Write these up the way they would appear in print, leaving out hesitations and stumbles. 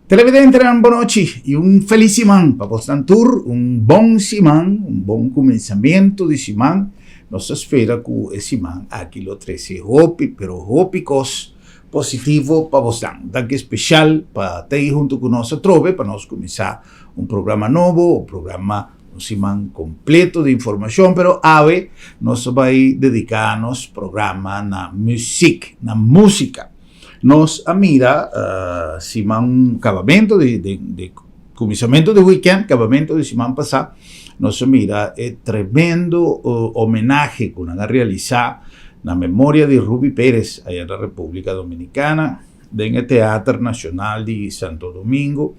Televidente, boa noite e feliz semana para vocês tour, bom semana, começamento de semana. Nós espera que esse semana aqui lo trece hope, pero hope cos positivo para vocês. Daqui especial para ter junto com nós trove para nós começar programa novo, programa semana completo de informação, pero ave nós vai dedicar-nos programa na música. Nos mira semana acabamento de começamento de weekend, acabamento de semana passada, nos mira tremendo homenagem que nós realizar na memória de Ruby Pérez, allá na República Dominicana, no Teatro Nacional de Santo Domingo.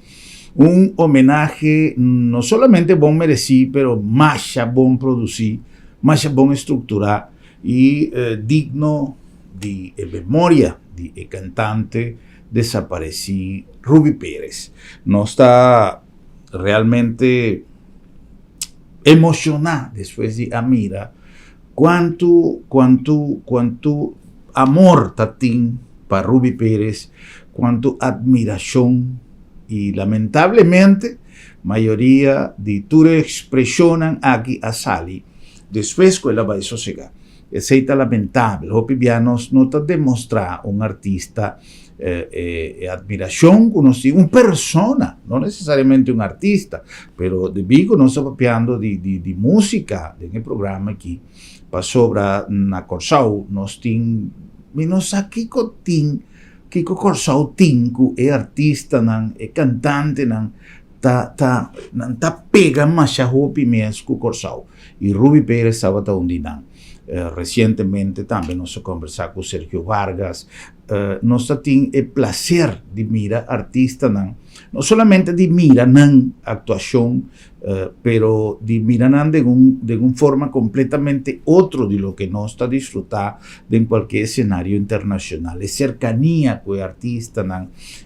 Homenagem não somente bom merecido, pero mais bom produzir, mais bom estruturar e digno de memória de cantante desaparecido Ruby Pérez. Nos está realmente emocionado después de mira quanto amor tem para Ruby Pérez, quanto admiração e lamentablemente maioria de tudo expressionam aqui a Sally depois que ela vai sossegar. Isso é lamentável. Hope Vianos não está demonstrar artista admiração, persona, não necessariamente artista, pero de bico nós estamos falando de música, nesse programa aqui, para sobra na Corsau, nós temos aqui Kiko Corsau é artista, é cantante, tá pega mais a Hope mesmo com Corsau. E Ruby Pérez estava onde não. Recentemente também nós conversamos com Sergio Vargas. Nós temos o prazer de mirar artistas, não somente de mirar a atuação, pero de mirar de uma forma completamente outra de lo que nós está disfrutar em qualquer cenário internacional. É cercania com o artista,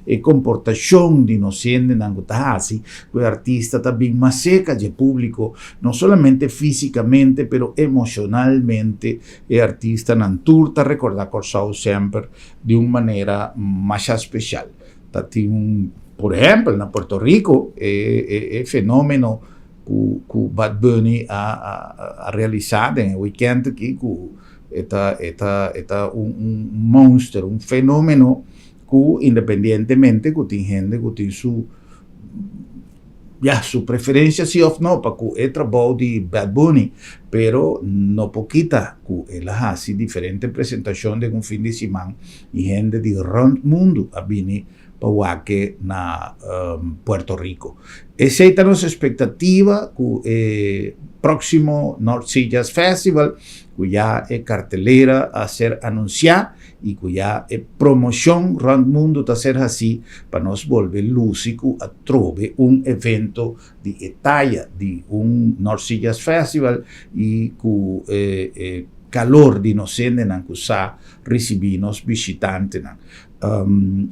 é comportação de nós sendo assim, o artista está bem mais seca de público, não somente fisicamente, pero emocionalmente, o artista não turta recordar Corsau sempre de uma maneira mais especial. Por exemplo, na Puerto Rico, é fenômeno que o Bad Bunny a realizado em weekend aqui, que é monstro, fenômeno que, independentemente, que tem gente que tem sua preferência, sim ou não, para que é trabalho de Bad Bunny, pero não poquita que ela faz diferente apresentação de fim de semana e gente de todo mundo a vir para na Puerto Rico. Essa é a nossa expectativa que próximo North Sea Jazz Festival, que já é cartelera a ser anunciada e que já é promoção no mundo a ser assim para nós volver lúcico a trover evento de talla de North Sea Jazz Festival e que calor de nós receber nos visitantes.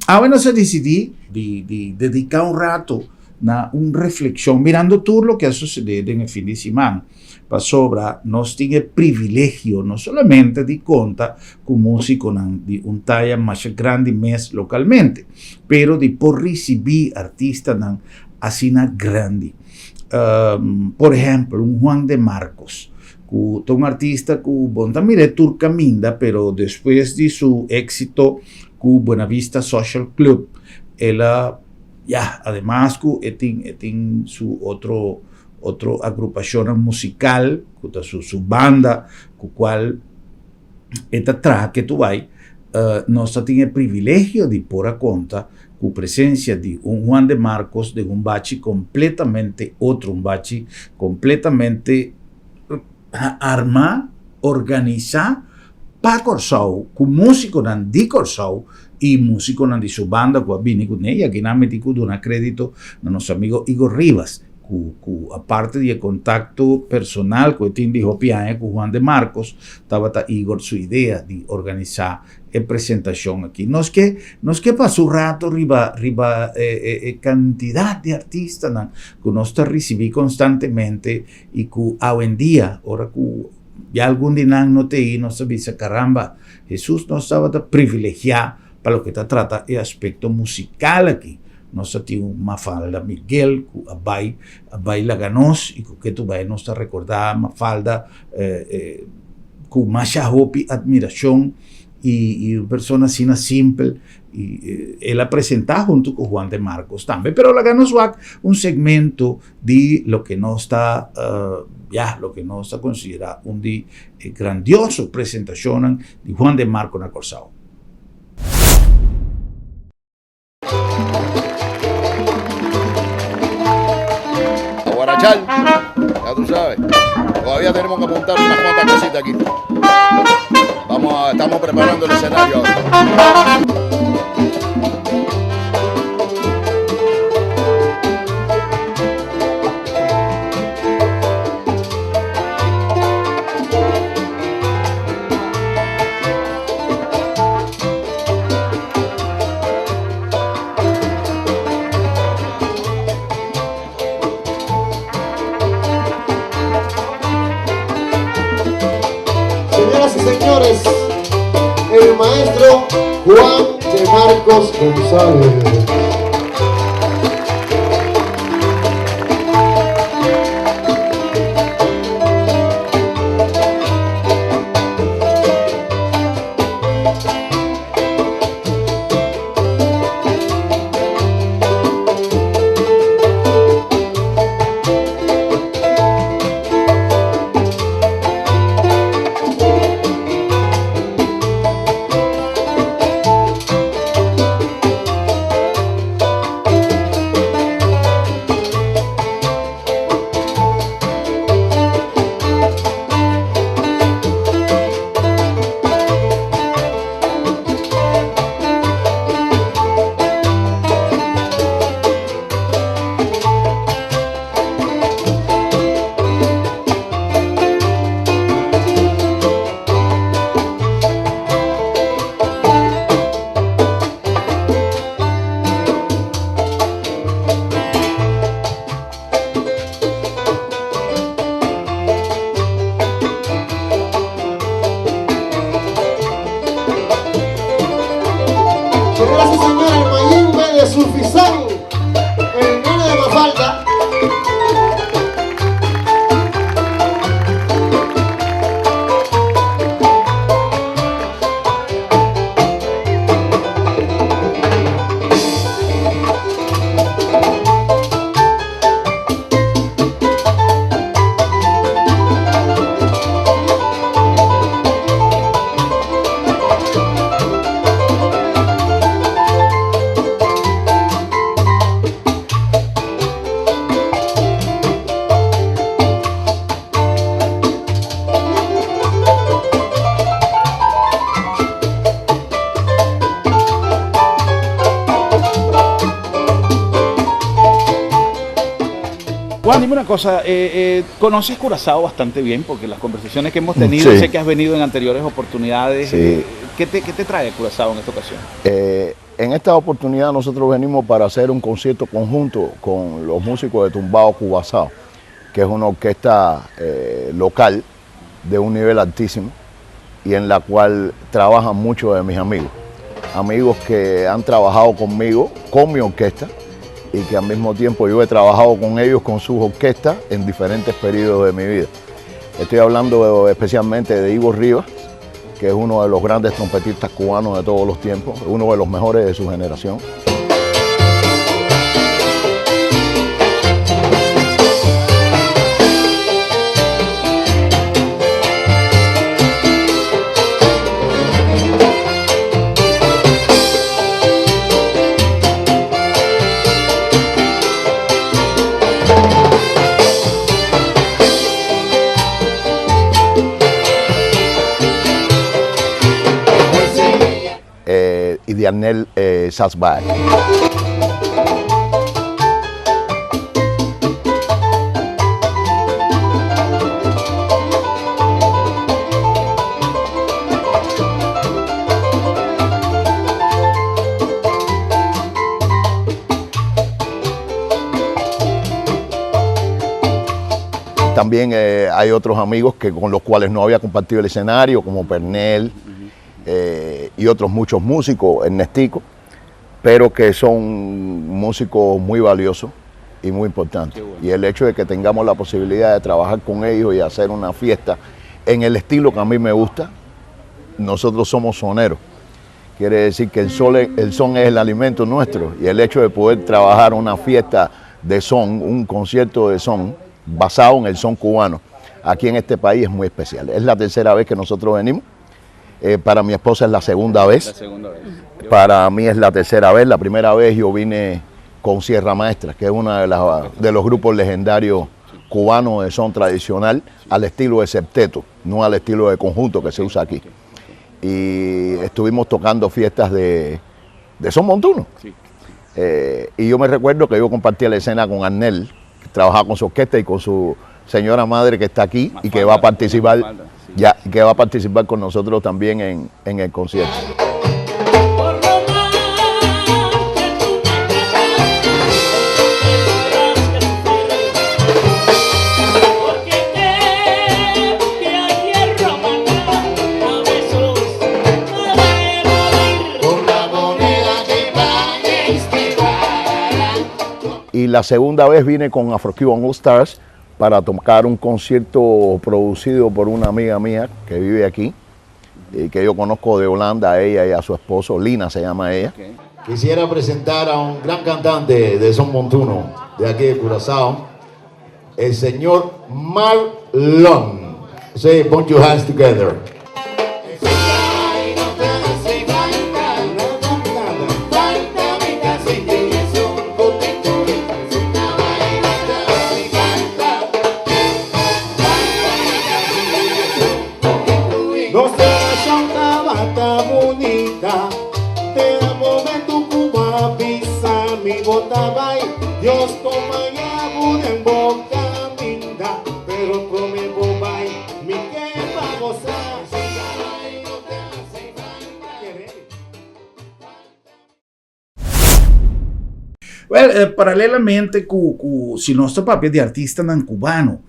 Agora nós decidimos de dedicar rato na reflexão, mirando tudo o que ha sucedido no fim de semana. Para sobra, nós temos privilégio, não somente de conta com músico de talla mais grande mesmo localmente, pero de por receber artistas assim grande. Por exemplo, Juan de Marcos, que é artista que bom também é turcaminda, pero depois de seu êxito com Buena Vista Social Club, ela además que tem su outra agrupação musical, que su banda, com qual esta traja que tu vai, nós temos o privilégio de pôr a conta com a presença de Juan de Marcos, de bache completamente outro, bache completamente armado, organizado, para Corsau, com músico de Corsau e músico de sua banda, que vim com ela, aqui na metido de crédito a nosso amigo Igor Rivas, que a parte de contato personal que tem de Hopianha com Juan de Marcos, estava Igor sua ideia de organizar a apresentação aqui. Nós que passou rato riba quantidade de artistas que nós recebemos constantemente e que hoje em dia, ora que ya algún día no te y no sabía, caramba, Jesús nos estaba privilegiado para lo que te trata el aspecto musical aquí. nós tínhamos Mafalda Miguel, a Bai Laganos, e que tu vai nos recordar Mafalda com muita hope, admiração e uma pessoa assim simples. E ela apresentar junto com Juan de Marcos também, pero Laganos un segmento de lo que no está lo que no está considerado un de grandioso presentación de Juan de Marcos na Corsao. A guarachar, ya tú sabes, todavía tenemos que apuntar unas cuantas cositas aquí. Estamos preparando el escenario ahora. Señores, el maestro Juan de Marcos González. Señoras y señores, el Mayimbe de Sulfizán, el nene de Mafalda. Juan, dime una cosa, conoces Curazao bastante bien porque las conversaciones que hemos tenido, Sí. sé que has venido en anteriores oportunidades. Sí. ¿Qué te trae Curazao en esta ocasión? En esta oportunidad nosotros venimos para hacer un concierto conjunto con los músicos de Tumbao Curazao, que es una orquesta local de un nivel altísimo y en la cual trabajan muchos de mis amigos. Amigos que han trabajado conmigo, con mi orquesta, y que al mismo tiempo yo he trabajado con ellos, con sus orquestas, en diferentes periodos de mi vida. Estoy hablando especialmente de Ivo Rivas, que es uno de los grandes trompetistas cubanos de todos los tiempos, uno de los mejores de su generación. Y de Arnel Salzberg. También hay otros amigos con los cuales no había compartido el escenario, como Pernel y otros muchos músicos, Ernestico. pero que son músicos muy valiosos y muy importantes. Bueno. Y el hecho de que tengamos la posibilidad de trabajar con ellos y hacer una fiesta en el estilo que a mí me gusta, nosotros somos soneros. Quiere decir que el son es el alimento nuestro, y el hecho de poder trabajar una fiesta de son, un concierto de son, basado en el son cubano, aquí en este país es muy especial. Es la tercera vez que nosotros venimos. Para mi esposa es la segunda vez. La segunda vez. Para mí es la tercera vez. La primera vez yo vine con Sierra Maestra, que es uno de los grupos legendarios cubanos de son tradicional, al estilo de septeto, no al estilo de conjunto que se usa aquí. Y estuvimos tocando fiestas de son montuno. Y yo me recuerdo que yo compartía la escena con Arnel, que trabajaba con su orquesta, y con su señora madre, que está aquí y que va a participar, que va a participar con nosotros también en el concierto. Y la segunda vez vine con Afro-Cuban All Stars para tocar un concierto producido por una amiga mía que vive aquí y que yo conozco de Holanda, a ella y a su esposo, Lina se llama ella. Quisiera presentar a un gran cantante de son montuno de aquí de Curazao, el señor Marlon. Say, put your hands together. Dios toma ya en boca linda, pero come bobay, mi que va a gozar. Well, paralelamente si nostro papel de artista nan cubano,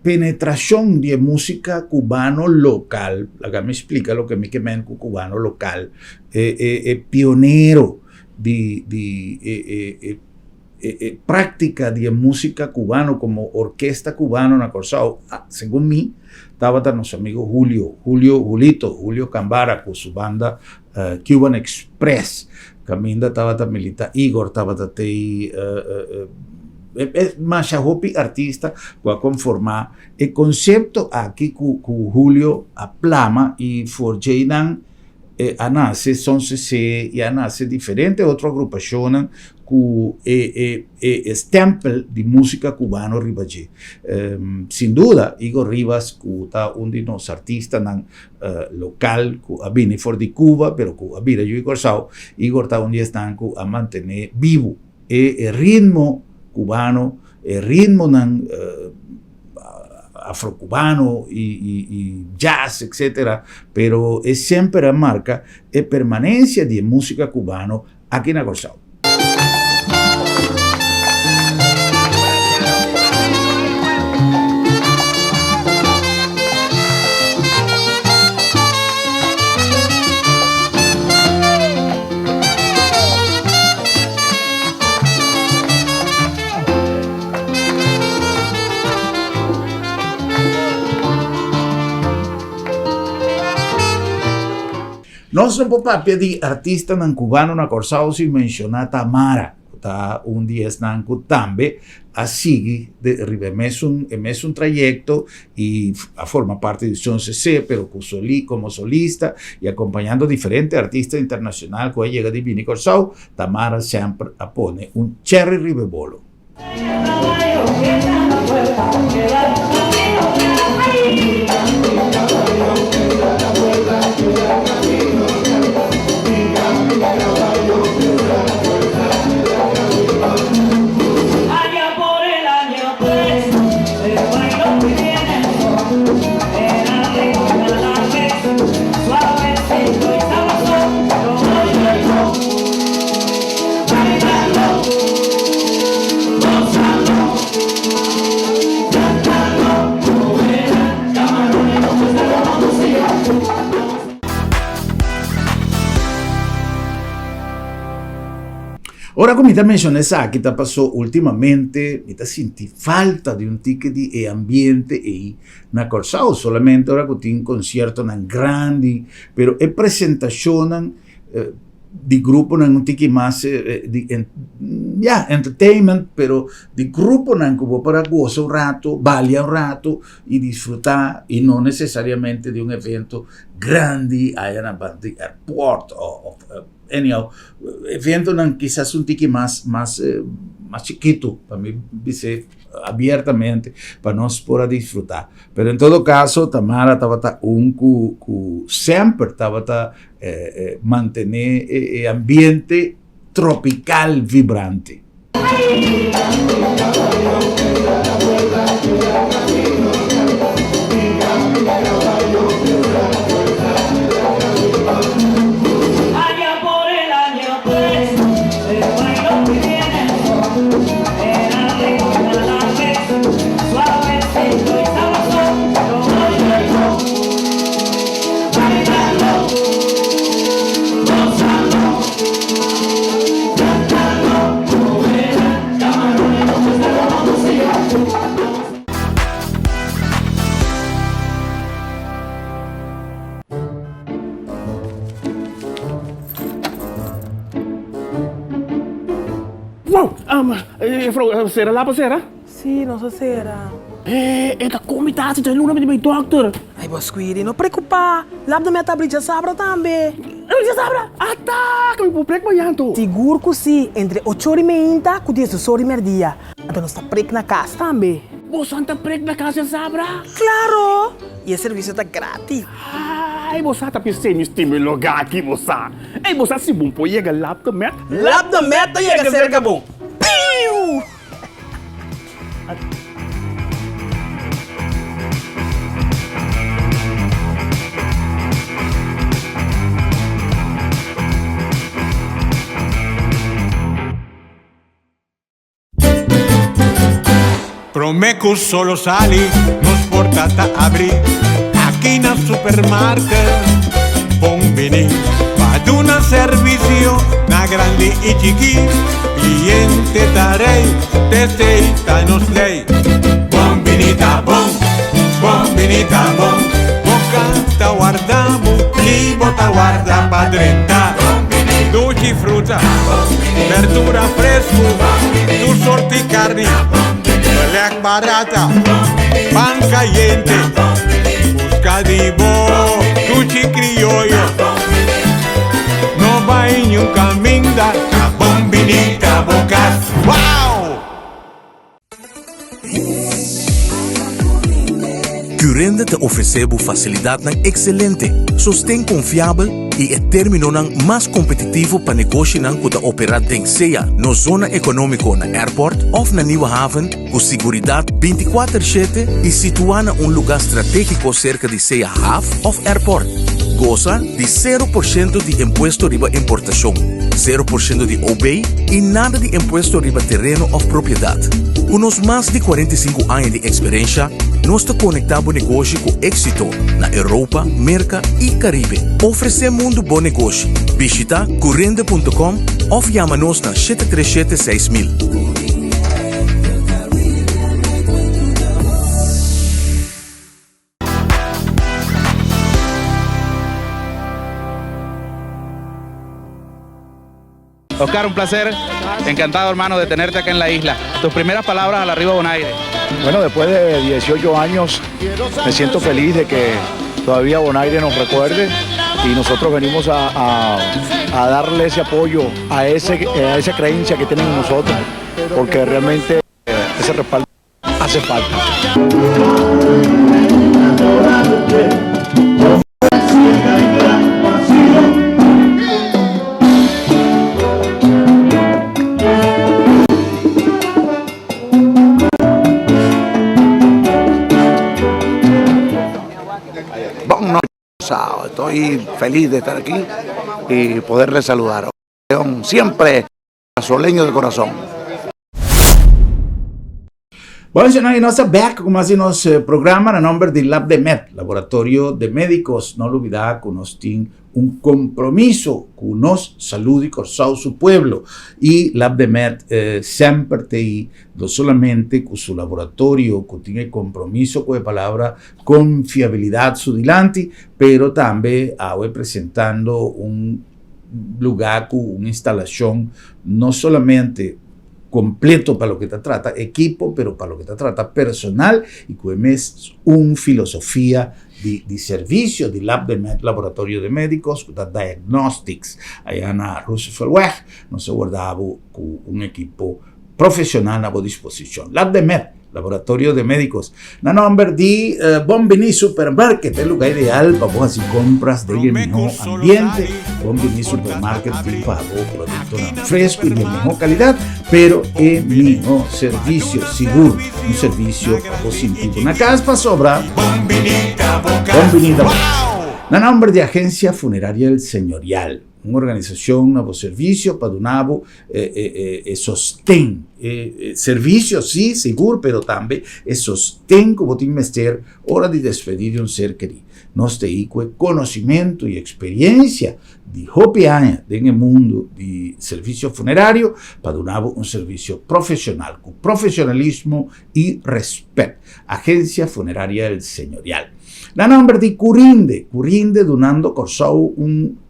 penetración de música cubano local, la me explica lo que me quemen cubano local, pionero de práctica de música cubano como orquesta cubana en Curazao. Según mí, estaba nuestro amigo Julio Cambara con su banda Cuban Express. Caminda estaba milita Igor, estaba Machahopi artista va a conformar el concepto aquí con Julio aplama y forjeinan nace son se y nace diferentes otras agrupaciones con stempel de música cubano ribaje. Sin duda Igor Rivas está uno de los artistas local que viene fuera de Cuba, pero que viene yo y Curazao. Igor está donde están a mantener vivo el ritmo cubano, el ritmo afrocubano y jazz, etc. Pero es siempre la marca de permanencia de música cubano aquí en Curazao. Nós não podemos pedir artista nan cubano na Curazao sin mencionar Tamara, tá un día nanco tambe a sigue de es un trayecto y forma parte de Son CC, pero como solista y acompañando diferentes artistas internacionales que llega de Vini Curazao. Tamara siempre pone un cherry ribebolo. me mencioné esa que te pasó últimamente, me sentí falta de un ticket de ambiente y na Corsao, solamente ahora que tiene un concierto tan grande, pero es presentación de grupo en un ticket más entertainment, pero de grupo en que para gozar un rato, bailar un rato y disfrutar, y no necesariamente de un evento grande allá en el airport o anyhow, evento quizás un ticket más chiquito, para mí dice abiertamente, para nos poder disfrutar. Pero en todo caso, Tamara estaba siempre estaba mantener el ambiente tropical vibrante. Wow, será lá para será? Sim, não se será. Esta comitação tem número de meu doctor. Ai, Bosquiri, não preocupar. Lá do minha tablita sabra também. Você sabe? Tá, que me vou preocupar janto. Seguro que sim, entre 8h30 e 10h30. Então nós está preco na casa também. Você está preco na casa, sabra? Claro! E o serviço está grátis. Ai, você está pensando em estimular lugar aqui, você. Ei, você se bom pode chegar lá do meta? Lá do meta chega cerca bom. Piu! Promeco solo sali, nos portata apri. Aquí na supermarket, bombini. Ad una servizio, na grandi y chiqui. Cliente darei, testeita nos lei. Bombinita bom, bombinita bom. Bocata guardamo, libota guarda pa 30. Dolci frutta, verdura fresco, tu sorti carni. Pelea barata, pan caliente, busca di bo, cuchi criollo. No va en un camino, la bombinita bocas. ¡Wow! Currende te oferecemos facilidade excelente, sustento confiável e é termino mais competitivo para negócio que te operar em seja na zona econômica na airport ou na Nieuwe Haven, com segurança 24/7 e situada em lugar estratégico cerca de seja haven ou airport. Goza de 0% de imposto riba importação, 0% de OB e nada de imposto riba terreno ou propriedade. Com nos mais de 45 anos de experiência, nós te conectamos negócio com êxito na Europa, América e Caribe. Oferecemos um bom negócio. Visita currende.com ou chama-nos na 737-6000. Oscar, un placer. Encantado, hermano, de tenerte acá en la isla. Tus primeras palabras al arribo de Bonaire. Bueno, después de 18 años me siento feliz de que todavía Bonaire nos recuerde y nosotros venimos a darle ese apoyo a esa creencia que tienen en nosotros, porque realmente ese respaldo hace falta. Estoy feliz de estar aquí y poderles saludar. Siempre azoleño de corazón. Vamos a nossa back, como assim nos programa no nombre de Lab de Med, Laboratorio de Médicos. No olvidar que nos tiene un compromiso con nos salud y Corsao su pueblo. Y Lab de Med siempre te ahí, no solamente con su laboratorio, que tiene compromiso con la palabra confiabilidad su delante, pero también ahora presentando un lugar con una instalación no solamente completo para lo que te trata, equipo, pero para lo que te trata personal y que es una filosofía de servicio de Lab de Med, Laboratorio de Médicos, de Diagnostics, allá en Roosevelt Weg, nos guardaba con un equipo profesional a su disposición. Lab de Med, Laboratorio de Médicos. Na nombre de Bombini Supermarket, el lugar ideal para vos hacer compras del mejor ambiente. Bombini Supermarket te pago producto fresco y de mejor calidad, pero el mejor servicio seguro. Un servicio para vos sentir una casa sobra. Bombini da Na nombre de Agencia Funeraria El Señorial, una organización, nuevo servicio para nuevo sostén. Servicio, sí, seguro, pero también sostén como tiene que ser hora de despedir de un ser querido. Nos te conocimiento y experiencia de hopi años en el mundo de servicio funerario para nuevo un servicio profesional, con profesionalismo y respeto. Agencia Funeraria El Señorial. La nombre de Curinde donando Corsao un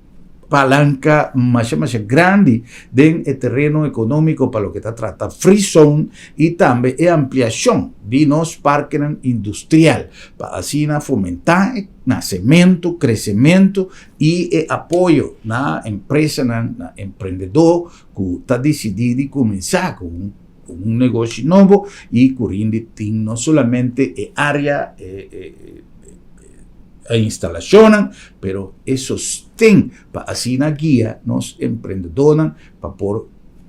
palanca más grande del terreno económico para lo que se trata free zone y también ampliación de los parques industrial para así fomentar nacimiento, crecimiento y apoyo a la empresa, na emprendedor que está decidido comenzar con un negocio nuevo y Curinde tiene no solamente área instalación, pero esos para así una guía nos emprendedores para por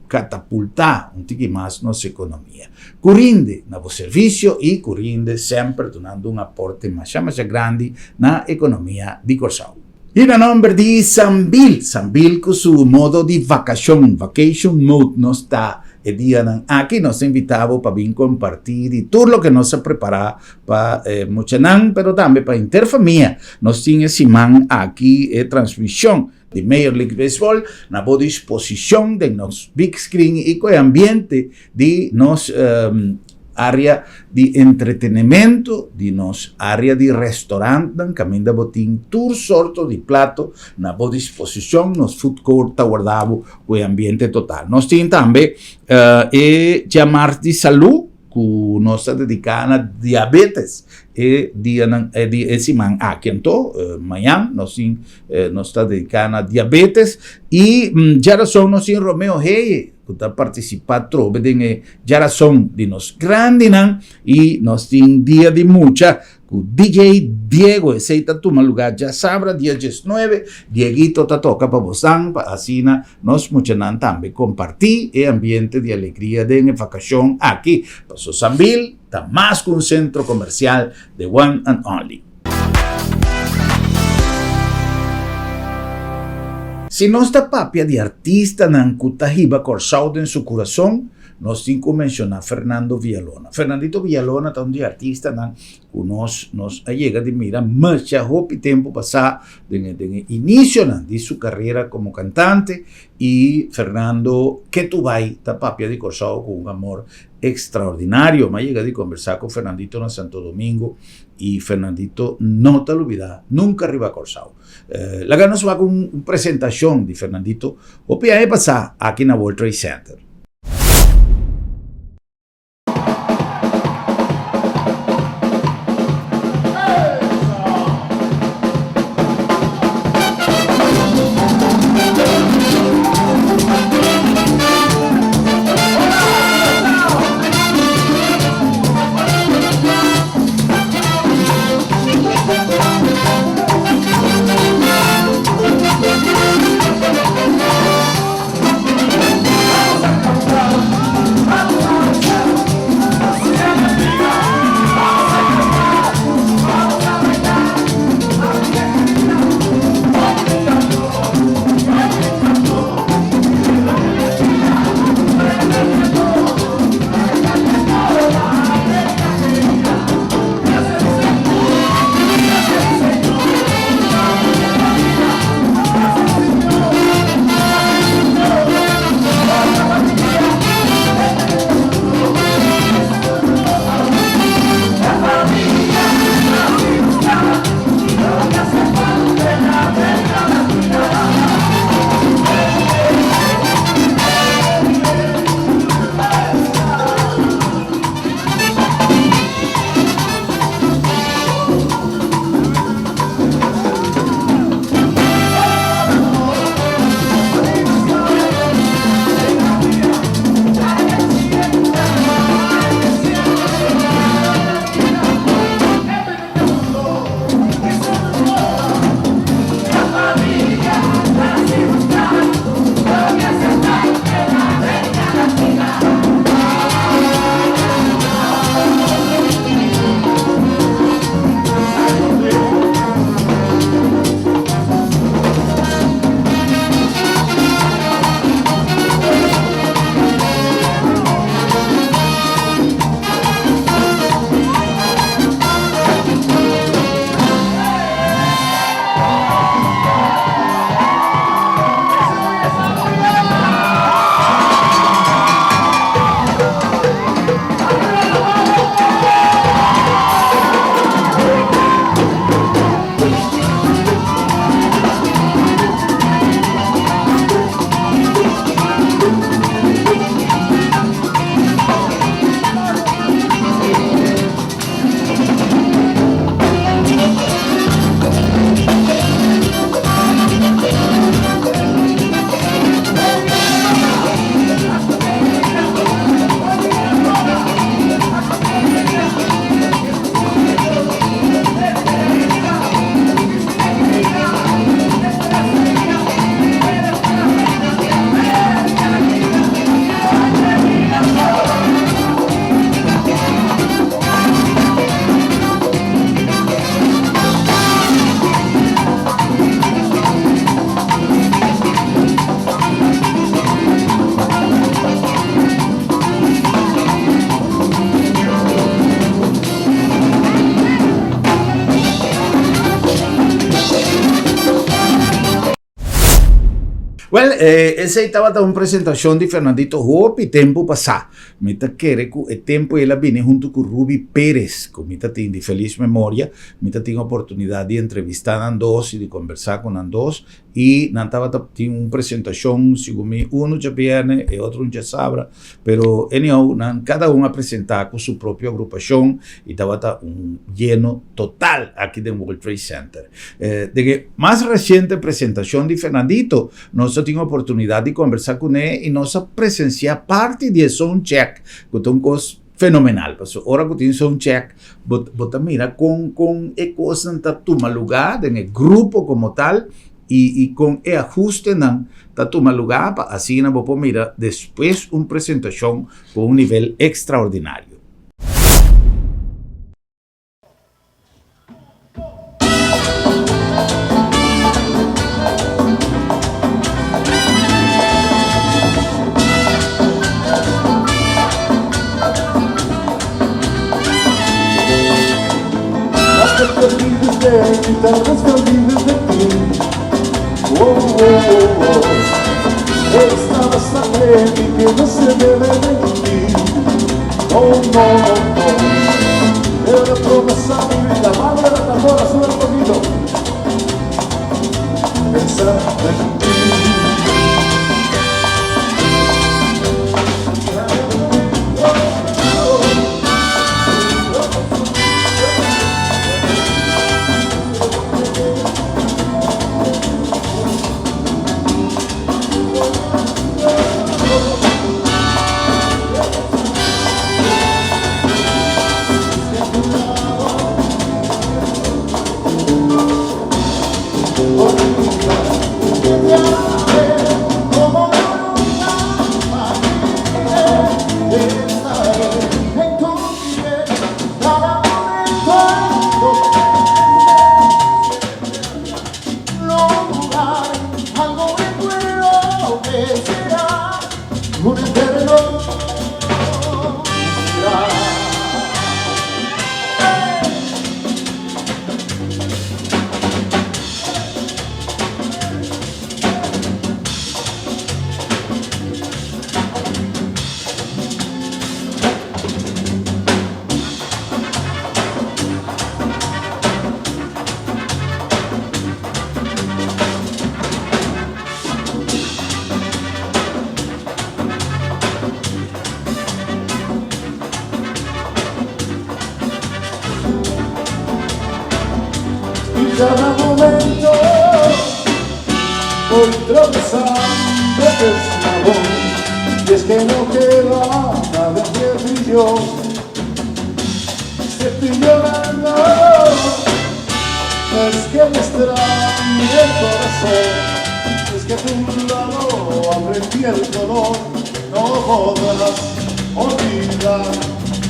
catapultar un tique más nuestra economía. Curinde, nuevo servicio y Curinde siempre donando un aporte más grande na economía de Corsao. Y en nombre de Sambil con su modo de vacation mode no está el día aquí nos invitamos para bien compartir y todo lo que nos ha preparado para Mochanan, pero también para Interfamia. Nos tiene Simán aquí transmisión de Major League Baseball, na boa disposición de nos big screen y con ambiente de nos área de entretenimiento, de nos área de restaurante, camino de botín, tour sorto de plato, na boa disposición, nos food court guardado con ambiente total. Nos tiene también llamar de salud, que nos está dedicada a diabetes, de Simán aquí en todo, Miami, nos está dedicada a diabetes, y ya razón nos tiene Romeo Hey, que está participando en ya razón de nos grandes, y nos tiene día de mucha, DJ Diego, ese está tu lugar, ya sabrá, día 19, Dieguito te toca para vos, para así nos muchanan también compartir el ambiente de alegría de vacación aquí, para su Sambil, está más que un centro comercial de One and Only. Si no está papia de artista nan Cutajiba Corsao en su corazón, nos tengo que mencionar Fernando Villalona. Fernandito Villalona está un de artista nan nos llega de mira mucha hopi tiempo pasado de inicio de su carrera como cantante y Fernando que tu vai está papia de Corsao con un amor extraordinario. Me llega de conversar con Fernandito en Santo Domingo y Fernandito no te lo olvidas, nunca arriba a Corsao. La gana se va con una presentación de Fernandito o pia pasar aquí en el World Trade Center. Well, essa aí estava uma apresentação de Fernandito Hope, tempo passado. Mita querer que o tempo ela vem junto com Ruby Pérez, que mita tem de feliz memória, mita tem a oportunidade de entrevistar Andos e de conversar com Andos, e não tinha uma apresentação, segundo um já viene e outro já sabra, pero anyhow, cada um apresentar com sua própria agrupação e estava lleno total aqui no World Trade Center. De que mais recente apresentação de Fernandito, nós tivemos a oportunidade de conversar com ele e nós presenciar parte de soundcheck, que é uma coisa fenomenal. Porque agora que tem soundcheck, você mira com a coisa que toma lugar no grupo como tal e com o ajuste que toma lugar, assim nós vamos mirar depois uma apresentação com um nível extraordinário. Tal vez te olvides de ti. Esta sangre en mí que no se debe mentir. No. Era promesa mi vida. Madre de la tambora, sube un poquito. Pensar en ti. Cada momento voy tropezando de eslabón, y es que no queda nada entre tú y yo. Si estoy llorando, no es que me extrañe el corazón, es que a tu lado aprendí el dolor. No podrás olvidar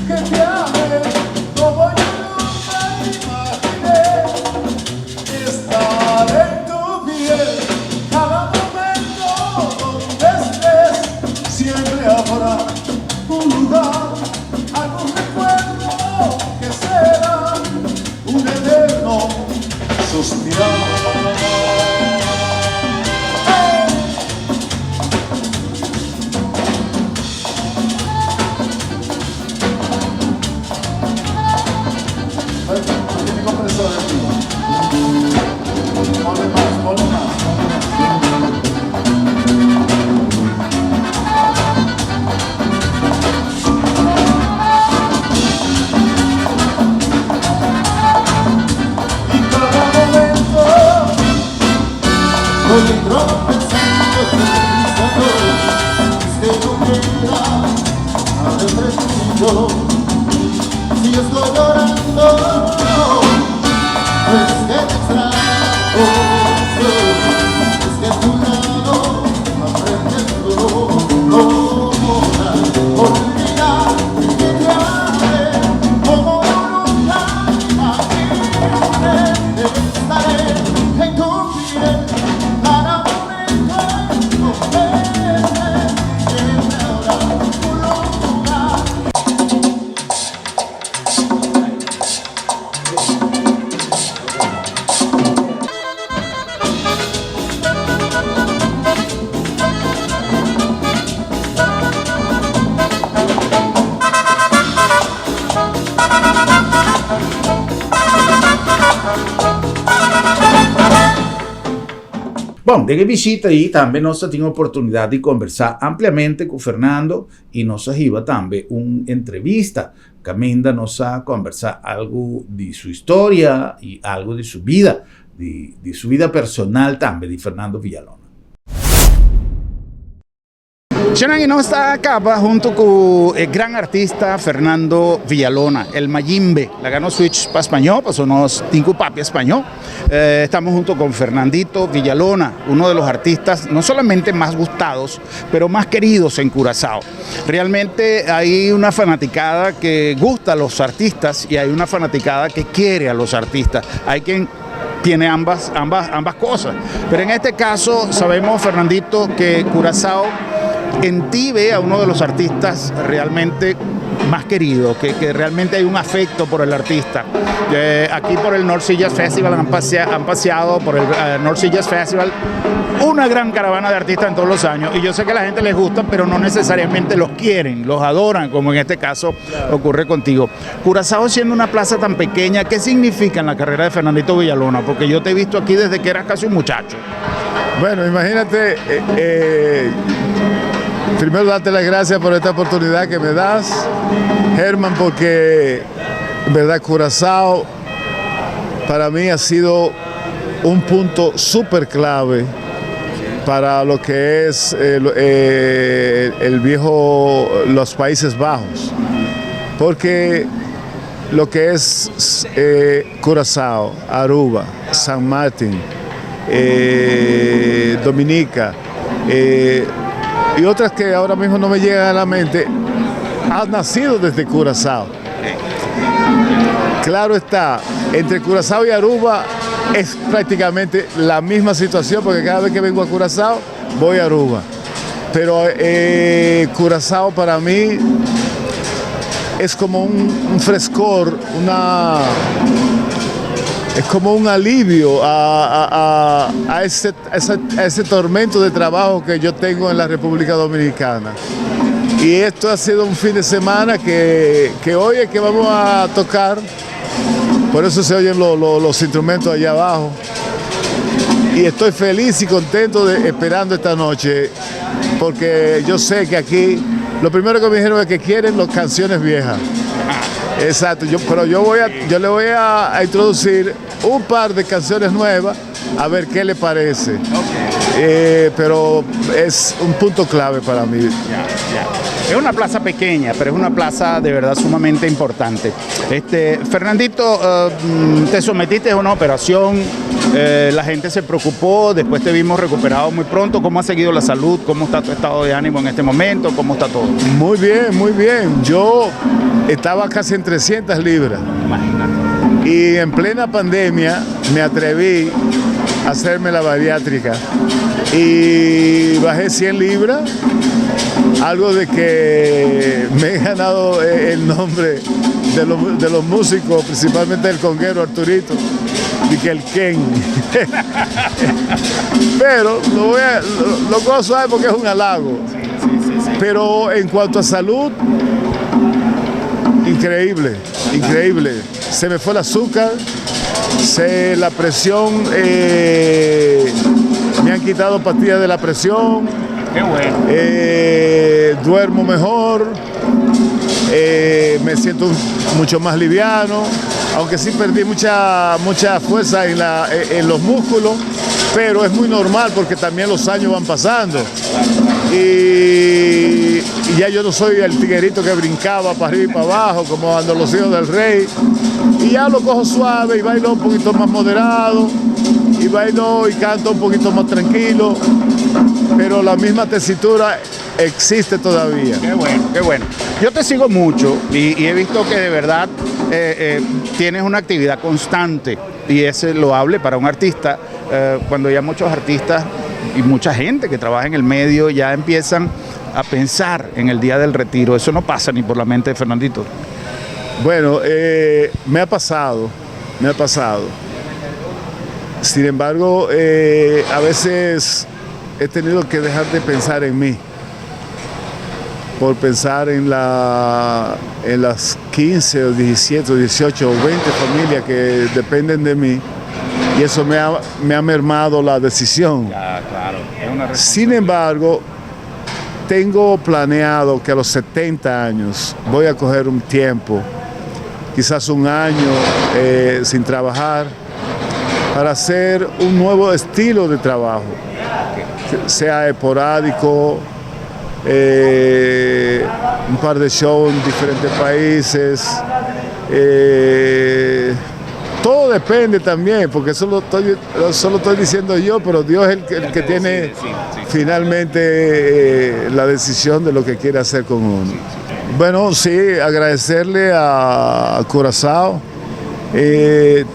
que te amé como yo nunca imaginé. Estar en tu piel, cada momento donde estés, siempre habrá un lugar, algún recuerdo que será un eterno suspirar. Si estoy llorando, no es que te extraño, es que a tu lado aprende el dolor. No podrás olvidar que te amé como yo nunca imaginé. Estaré en tu piel cada momento donde estés, siempre habrá un lugar. Bom, de visita e também nós tivemos a oportunidade de conversar ampliamente com o Fernando e nós tivemos também uma entrevista que ainda nos a conversar algo de sua história e algo de sua vida, de sua vida personal também, de Fernando Villalona. Xanan, nós está acá junto con el gran artista Fernando Villalona, el Mayimbe. La ganó Switch para español, pues somos cinco papi español. Estamos junto con Fernandito Villalona, uno de los artistas no solamente más gustados, pero más queridos en Curazao. Realmente hay una fanaticada que gusta a los artistas y hay una fanaticada que quiere a los artistas. Hay quien tiene ambas cosas. Pero en este caso sabemos, Fernandito, que Curazao en ti ve a uno de los artistas realmente más queridos, que realmente hay un afecto por el artista. Aquí por el North Sea Jazz Festival han paseado por el North Sea Jazz Festival una gran caravana de artistas en todos los años, y yo sé que a la gente les gusta, pero no necesariamente los quieren, los adoran, como en este caso ocurre contigo. Curazao, siendo una plaza tan pequeña, ¿qué significa en la carrera de Fernandito Villalona? Porque yo te he visto aquí desde que eras casi un muchacho. Bueno, imagínate, primero darte las gracias por esta oportunidad que me das, Germán, porque en verdad Curazao para mí ha sido un punto súper clave para lo que es los Países Bajos, porque lo que es Curazao, Aruba, San Martín, Dominica, y otras que ahora mismo no me llegan a la mente, han nacido desde Curazao. Claro está, entre Curazao y Aruba es prácticamente la misma situación, porque cada vez que vengo a Curazao, voy a Aruba. Pero Curazao para mí es como un frescor, es como un alivio a ese tormento de trabajo que yo tengo en la República Dominicana. Y esto ha sido un fin de semana que hoy es que vamos a tocar, por eso se oyen los instrumentos allá abajo. Y estoy feliz y contento esperando esta noche, porque yo sé que aquí lo primero que me dijeron es que quieren las canciones viejas. Exacto, pero yo le voy a introducir un par de canciones nuevas a ver qué le parece. Pero es un punto clave para mí. Es una plaza pequeña, pero es una plaza de verdad sumamente importante. Fernandito, te sometiste a una operación, la gente se preocupó, después te vimos recuperado muy pronto. ¿Cómo ha seguido la salud? ¿Cómo está tu estado de ánimo en este momento? ¿Cómo está todo? Muy bien, muy bien. Yo estaba casi en 300 libras. Imagínate. Y en plena pandemia me atreví a hacerme la bariátrica y bajé 100 libras. Algo de que me he ganado el nombre de los músicos, principalmente del conguero Arturito, de que el Ken. Pero lo cojo suave porque es un halago. Sí. Pero en cuanto a salud, increíble. Se me fue el azúcar, la presión, me han quitado pastillas de la presión. Qué bueno. Duermo mejor, me siento mucho más liviano, aunque sí perdí mucha fuerza en los músculos, pero es muy normal porque también los años van pasando. Y ya yo no soy el tiguerito que brincaba para arriba y para abajo como cuando los hijos del rey. Y ya lo cojo suave y bailo un poquito más moderado, y bailo y canto un poquito más tranquilo, pero la misma tesitura existe todavía. Qué bueno. Yo te sigo mucho y he visto que de verdad tienes una actividad constante, y es loable para un artista. Cuando ya muchos artistas y mucha gente que trabaja en el medio ya empiezan a pensar en el día del retiro, eso no pasa ni por la mente de Fernandito. Bueno, me ha pasado. Sin embargo, a veces he tenido que dejar de pensar en mí por pensar en las 15 o 17 o 18 o 20 familias que dependen de mí, y eso me ha mermado la decisión. Ya, claro, es una responsabilidad. Sin embargo, tengo planeado que a los 70 años voy a coger un tiempo, quizás un año sin trabajar, para hacer un nuevo estilo de trabajo, sea esporádico, un par de shows en diferentes países. Todo depende también, porque eso lo estoy diciendo yo, pero Dios es el que tiene finalmente la decisión de lo que quiere hacer con uno. Bueno, sí, agradecerle a Curazao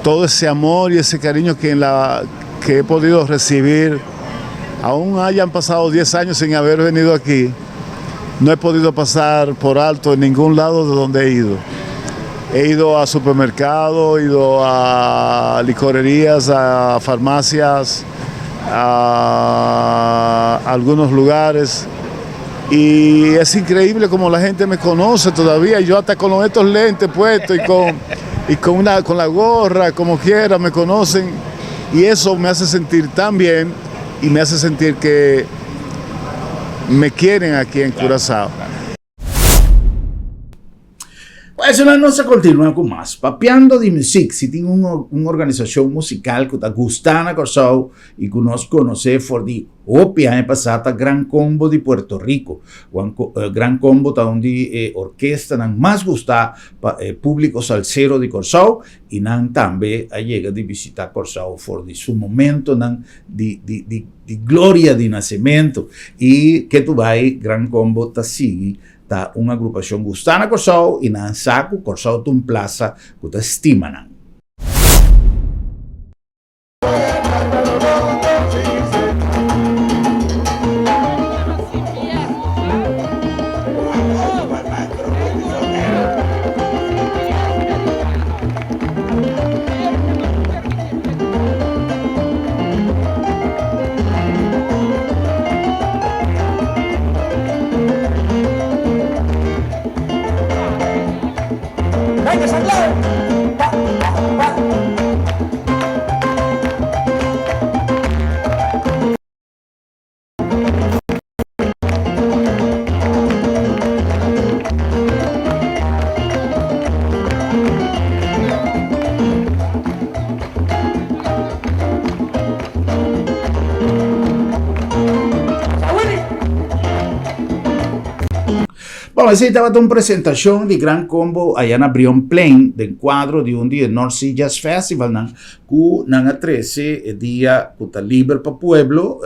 todo ese amor y ese cariño que he podido recibir. Aún hayan pasado 10 años sin haber venido aquí, no he podido pasar por alto en ningún lado de donde he ido. He ido a supermercados, he ido a licorerías, a farmacias, a algunos lugares. Y es increíble como la gente me conoce todavía. Yo hasta con estos lentes puestos y con la gorra, como quiera, me conocen. Y eso me hace sentir tan bien y me hace sentir que me quieren aquí en Curazao. Pues nós continuamos com mais. Papeando de Music, se tem uma organização musical que está gostando Curazao e que nós conhecemos por de opia ano passado, Gran Combo de Puerto Rico. Gran Combo está onde orquestra não mais gusta público salsero de Curazao e não também a chega de visitar Curazao por de seu momento de glória de nascimento e que tu vai Gran Combo está sigue tá uma agrupação gostando Curazao e não saco Curazao tem plaza que tá estima. Bom, essa estava uma apresentação de Gran Combo aí na Brion Plain, do quadro de dia North Sea Jazz Festival, que na 13 dia que está livre para o pueblo,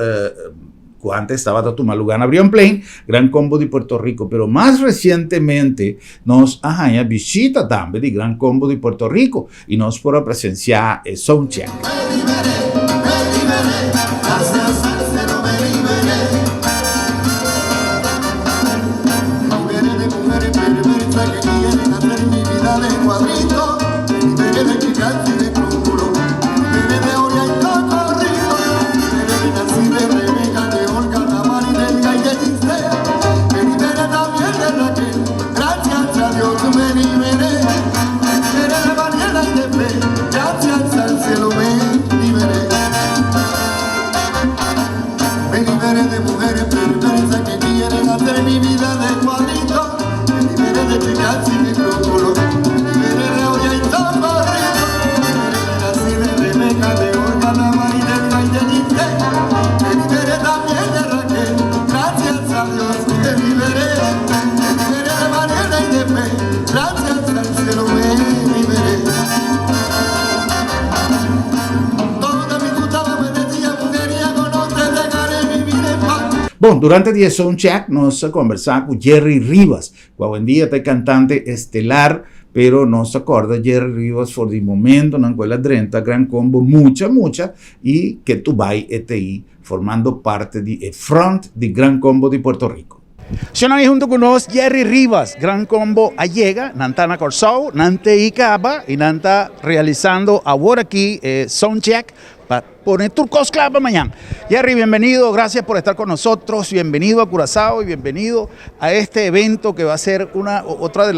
que antes estava a tomar lugar na Brion Plain, Gran Combo de Puerto Rico, pero mais recentemente nós a visita também de Gran Combo de Puerto Rico e nós podemos presenciar Soundcheck. Bom, durante o dia Soundcheck nós conversamos com Jerry Rivas, que hoje em dia é cantante estelar, pero nos acorda Jerry Rivas por de momento na escola 30 Gran Combo mucha e que tu vai aí formando parte do front de Gran Combo de Puerto Rico. Sonando junto con nosotros Jerry Rivas, Gran Combo allega, Nantana Curazao, Nante Icaba y Nanta realizando ahora aquí Soundcheck para poner Turcos Club mañana. Jerry, bienvenido, gracias por estar con nosotros, bienvenido a Curazao y bienvenido a este evento que va a ser otra de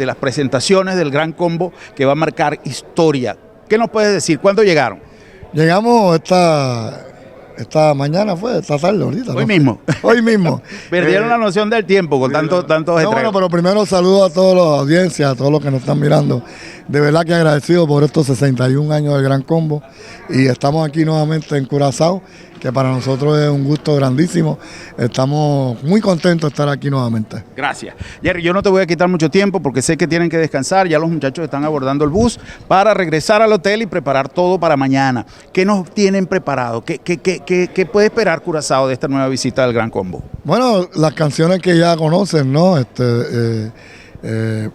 las presentaciones del Gran Combo que va a marcar historia. ¿Qué nos puedes decir? ¿Cuándo llegaron? Llegamos esta mañana, esta tarde, ahorita. Hoy mismo. Hoy mismo. Perdieron la noción del tiempo con tantos bueno, pero primero saludo a toda la audiencia, a todos los que nos están mirando. De verdad que agradecido por estos 61 años del Gran Combo. Y estamos aquí nuevamente en Curazao, que para nosotros es un gusto grandísimo. Estamos muy contentos de estar aquí nuevamente. Gracias. Jerry, yo no te voy a quitar mucho tiempo porque sé que tienen que descansar. Ya los muchachos están abordando el bus para regresar al hotel y preparar todo para mañana. ¿Qué nos tienen preparado? ¿Qué puede esperar Curazao de esta nueva visita del Gran Combo? Bueno, las canciones que ya conocen, ¿no?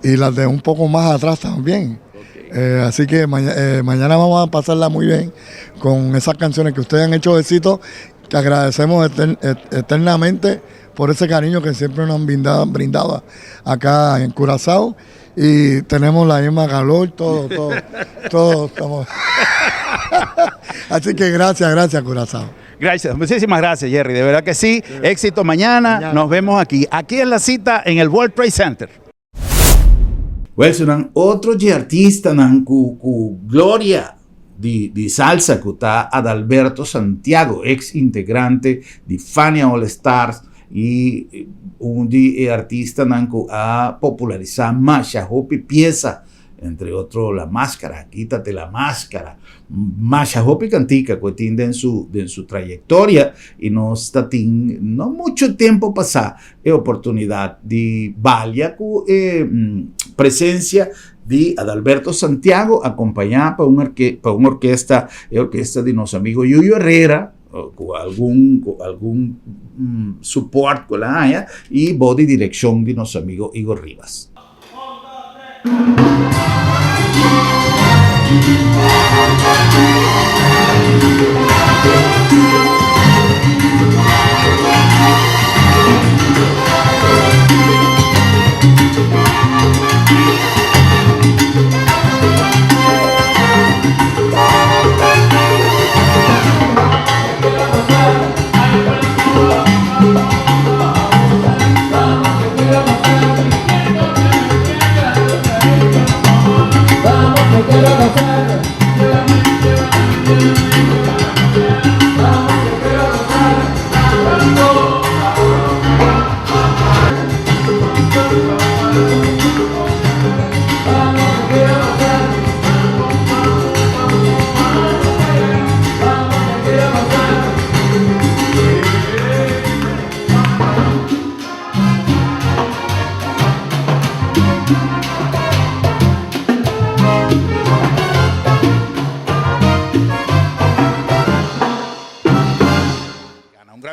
Y las de un poco más atrás también. Así que mañana vamos a pasarla muy bien con esas canciones que ustedes han hecho éxito, que agradecemos eternamente por ese cariño que siempre nos han brindado acá en Curazao, y tenemos la misma calor, todo estamos. Así que gracias Curazao. Gracias, muchísimas gracias, Jerry, de verdad que sí. Éxito mañana. Nos vemos aquí. Aquí es la cita en el World Trade Center. Wilson, otro artista cu gloria di salsa que está Adalberto Santiago, ex integrante de Fania All Stars, y un artista que ha popularizado Masha Hopi pieza, entre otros La Máscara, Quítate la Máscara. Masha Hopi cantica que tiene en su trayectoria, y no mucho tiempo pasar oportunidad de valia presencia de Adalberto Santiago, acompañada por una orquesta de nuestro amigo Yuyo Herrera, con algún support con la AYA, y voz de dirección de nuestro amigo Igor Rivas.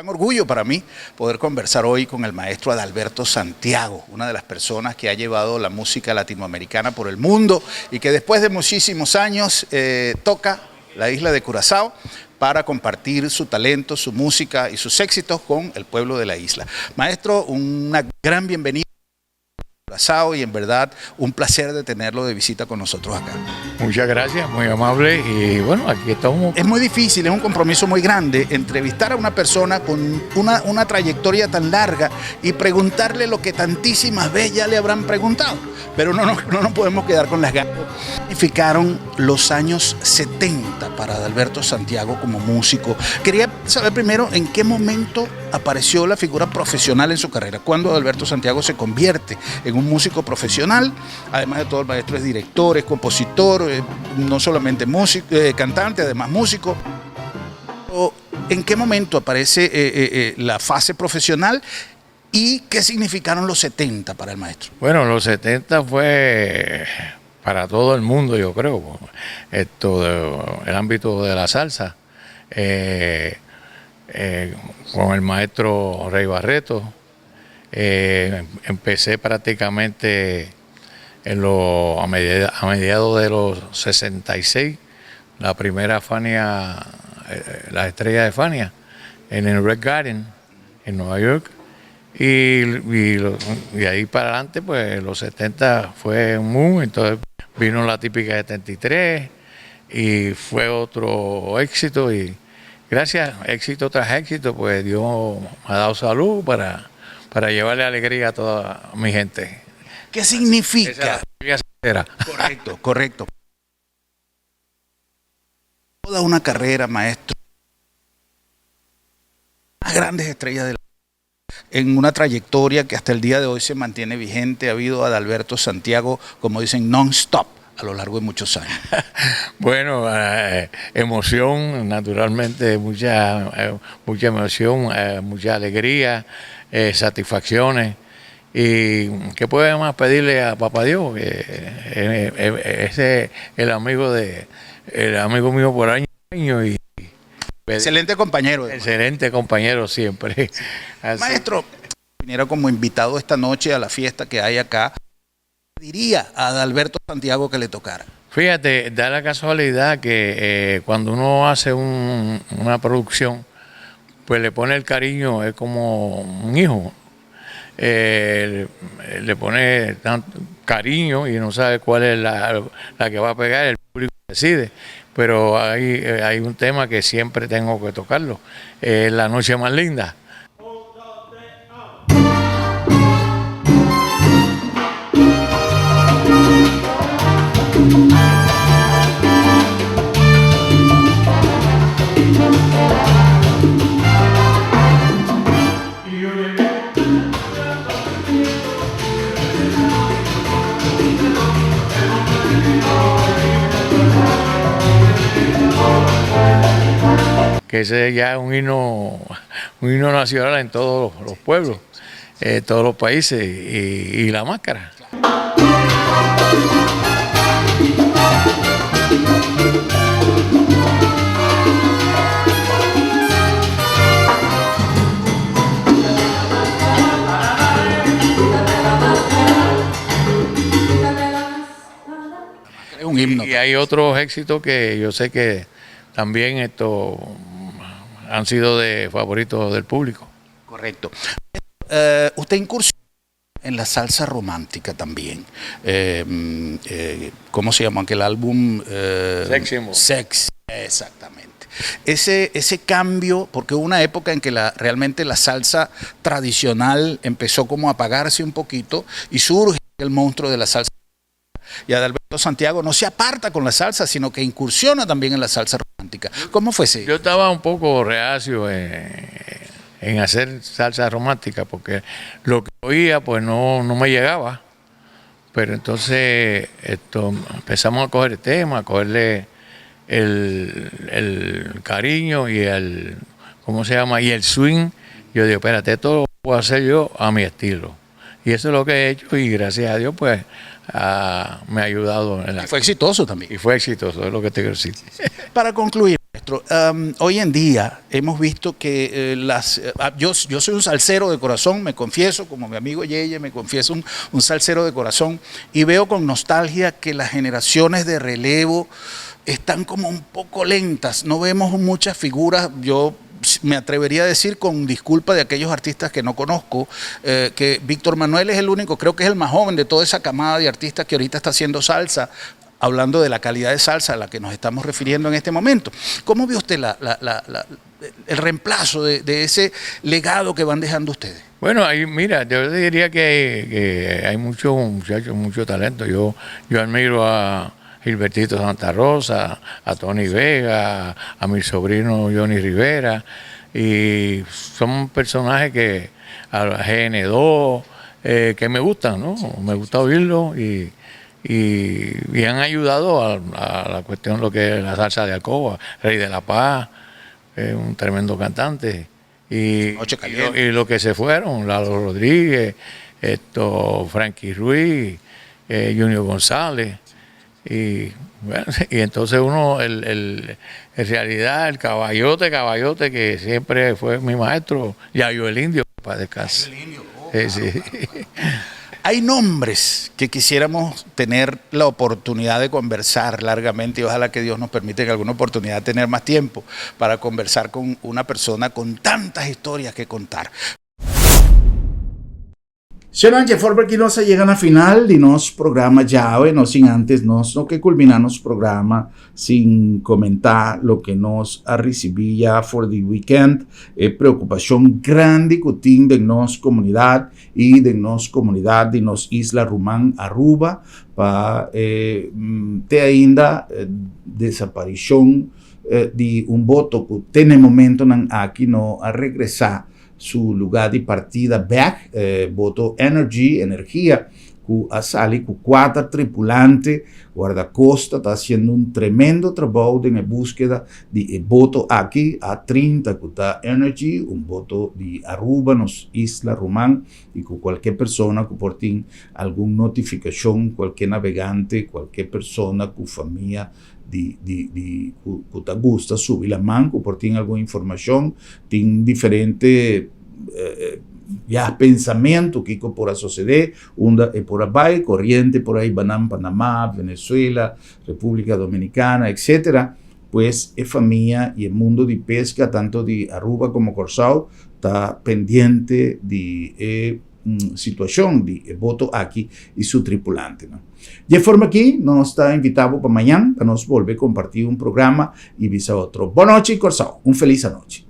Orgullo para mí poder conversar hoy con el maestro Adalberto Santiago, una de las personas que ha llevado la música latinoamericana por el mundo y que después de muchísimos años toca la isla de Curazao para compartir su talento, su música y sus éxitos con el pueblo de la isla. Maestro, una gran bienvenida a Curazao, y en verdad un placer de tenerlo de visita con nosotros acá. Muchas gracias, muy amable, y bueno, aquí estamos. Es muy difícil, es un compromiso muy grande entrevistar a una persona con una trayectoria tan larga y preguntarle lo que tantísimas veces ya le habrán preguntado, pero no nos podemos quedar con las ganas. Significaron los años 70 para Adalberto Santiago como músico. Quería saber primero en qué momento apareció la figura profesional en su carrera, cuando Adalberto Santiago se convierte en un músico profesional. Además de todo, el maestro es director, es compositor, no solamente músico, cantante, además músico. ¿En qué momento aparece la fase profesional y qué significaron los 70 para el maestro? Bueno, los 70 fue para todo el mundo, yo creo, el ámbito de la salsa, con el maestro Rey Barreto. Empecé prácticamente a mediados de los 66, la primera Fania, la estrella de Fania, en el Red Garden, en Nueva York, y ahí para adelante, pues los 70 fue un boom. Entonces vino la típica 73 y fue otro éxito, y gracias, éxito tras éxito, pues Dios me ha dado salud para llevarle alegría a toda mi gente. ¿Qué significa? Esa Correcto. toda una carrera, maestro. Las grandes estrellas de la en una trayectoria que hasta el día de hoy se mantiene vigente. Ha habido Adalberto Santiago, como dicen, non-stop a lo largo de muchos años. Bueno, emoción, naturalmente, mucha emoción, mucha alegría, satisfacciones. ¿Y qué podemos más pedirle a Papá Dios? Ese es el amigo mío por años y excelente compañero. Excelente compañero siempre. Así. Maestro, viniera como invitado esta noche a la fiesta que hay acá, diría a Adalberto Santiago que le tocara. Fíjate, da la casualidad que cuando uno hace una producción, pues le pone el cariño, es como un hijo. Le pone tanto cariño y no sabe cuál es la que va a pegar, el público decide. Pero hay un tema que siempre tengo que tocarlo, La Noche Más Linda. Que ese ya es un himno nacional en todos los pueblos, todos los países, y la máscara. Es un himno. Y hay otros éxitos que yo sé que también han sido de favoritos del público. Correcto. Usted incursionó en la salsa romántica también. ¿Cómo se llama aquel álbum? Sexy, exactamente. Ese cambio, porque hubo una época en que realmente la salsa tradicional empezó como a apagarse un poquito y surge el monstruo de la salsa. Y Adalberto Santiago no se aparta con la salsa, sino que incursiona también en la salsa romántica. ¿Cómo fue ese? Yo estaba un poco reacio en hacer salsa romántica, porque lo que oía pues no me llegaba. Pero entonces empezamos a coger el tema, a cogerle el cariño y ¿cómo se llama? Y el swing. Yo digo, espérate, esto lo puedo hacer yo a mi estilo. Y eso es lo que he hecho y gracias a Dios pues me ha ayudado. Y fue exitoso también. Y fue exitoso, es lo que te quiero decir. Para concluir, maestro, hoy en día hemos visto que yo soy un salsero de corazón, me confieso, como mi amigo Yeye, me confieso un salsero de corazón, y veo con nostalgia que las generaciones de relevo están como un poco lentas, no vemos muchas figuras. Yo me atrevería a decir, con disculpa de aquellos artistas que no conozco, que Víctor Manuel es el único, creo que es el más joven de toda esa camada de artistas que ahorita está haciendo salsa, hablando de la calidad de salsa a la que nos estamos refiriendo en este momento. ¿Cómo ve usted el reemplazo de ese legado que van dejando ustedes? Bueno, mira, yo diría que hay muchos muchachos, mucho talento. Yo admiro a Gilbertito Santa Rosa, a Tony Vega, a mi sobrino Johnny Rivera, y son personajes que a GN2 que me gustan, ¿no? Me gusta oírlo y han ayudado a la cuestión, lo que es la salsa de Alcoba. Rey de la Paz, un tremendo cantante, y lo que se fueron, Lalo Rodríguez, Frankie Ruiz, Junior González. Y bueno, y entonces uno, en realidad, el caballote que siempre fue mi maestro, Yayo el Indio, para descansar. Sí. Hay nombres que quisiéramos tener la oportunidad de conversar largamente, y ojalá que Dios nos permita en alguna oportunidad tener más tiempo para conversar con una persona con tantas historias que contar. Seran que forma que nós llegan a final de nuestro programa ya, no sin antes no que culminar nuestro programa sin comentar lo que nos ha recibido ya for the weekend, preocupación grande que tiene de nuestra comunidad y de nuestra comunidad de nos Isla Rumán Aruba para te ainda desaparición de un voto que tiene momento aquí no a regresar su lugar de partida back, voto energía, que a sali con 4 tripulantes, guardacosta está haciendo un tremendo trabajo en la búsqueda de voto aquí a 30 que está energy, un voto de Aruba, nos Isla Román, y con cualquier persona que por ti alguna notificación, cualquier navegante, cualquier persona con familia que te gusta subir la mano, que por ti alguna información, tiene diferente ya pensamiento que por a suceder, onda por ahí, corriente por ahí, Panamá, Venezuela, República Dominicana, etcétera, pues es familia y el mundo de pesca, tanto de Aruba como Corzao, está pendiente de situación de voto aquí y su tripulante, ¿no? De forma aquí, nos está invitado para mañana, para nos volver a compartir un programa y visa otro. Buenas noches, Corzao. Un feliz noche.